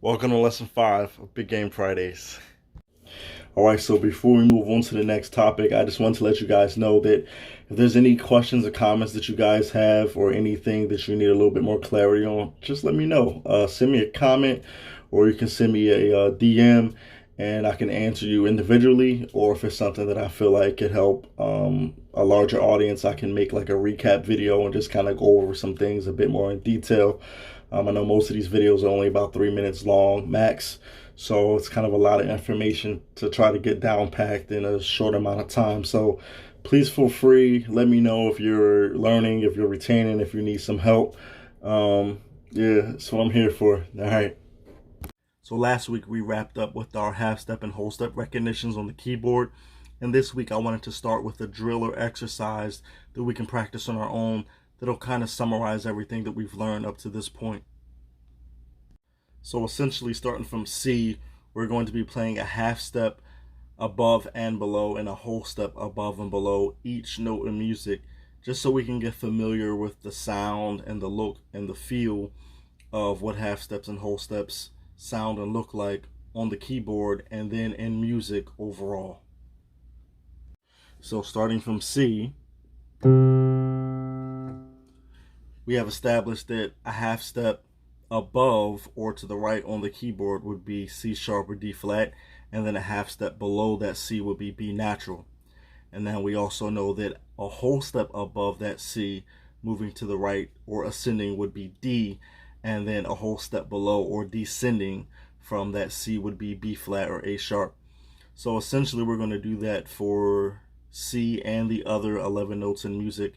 Welcome to lesson 5 of Big Game Fridays. Alright, so before we move on to the next topic, I just want to let you guys know that if there's any questions or comments that you guys have or anything that you need a little bit more clarity on, just let me know. Send me a comment, or you can send me a DM and I can answer you individually, or if it's something that I feel like could help a larger audience, I can make like a recap video and just kind of go over some things a bit more in detail. I know most of these videos are only about 3 minutes long max, so it's kind of a lot of information to try to get down packed in a short amount of time. So please feel free, let me know if you're learning, if you're retaining, if you need some help. Yeah, that's what I'm here for. All right. So last week we wrapped up with our half step and whole step recognitions on the keyboard. And this week I wanted to start with a drill or exercise that we can practice on our own that'll kind of summarize everything that we've learned up to this point. So essentially, starting from C, we're going to be playing a half step above and below and a whole step above and below each note in music, just so we can get familiar with the sound and the look and the feel of what half steps and whole steps sound and look like on the keyboard and then in music overall. So starting from C, we have established that a half step above or to the right on the keyboard would be C sharp or D flat, and then a half step below that C would be B natural. And then we also know that a whole step above that C, moving to the right or ascending, would be D, and then a whole step below or descending from that C would be B flat or A sharp. So essentially we're going to do that for C and the other 11 notes in music,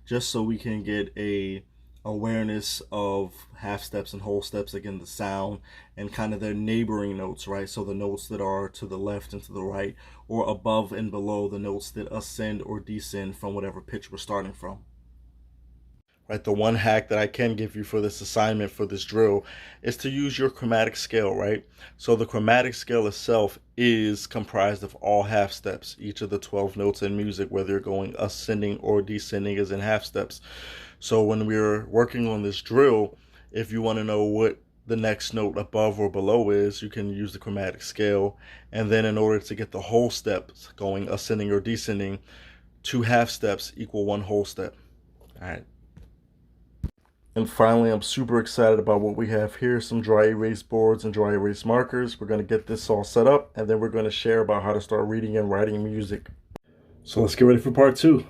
just so we can get a awareness of half steps and whole steps, again, the sound and kind of their neighboring notes, right? So the notes that are to the left and to the right, or above and below the notes that ascend or descend from whatever pitch we're starting from. Right, the one hack that I can give you for this assignment, for this drill, is to use your chromatic scale, right? So the chromatic scale itself is comprised of all half steps. Each of the 12 notes in music, whether you're going ascending or descending, is in half steps. So when we're working on this drill, if you want to know what the next note above or below is, you can use the chromatic scale. And then in order to get the whole steps going, ascending or descending, 2 half steps equal 1 whole step. All right. And finally, I'm super excited about what we have here, some dry erase boards and dry erase markers. We're going to get this all set up, and then we're going to share about how to start reading and writing music. So let's get ready for part 2.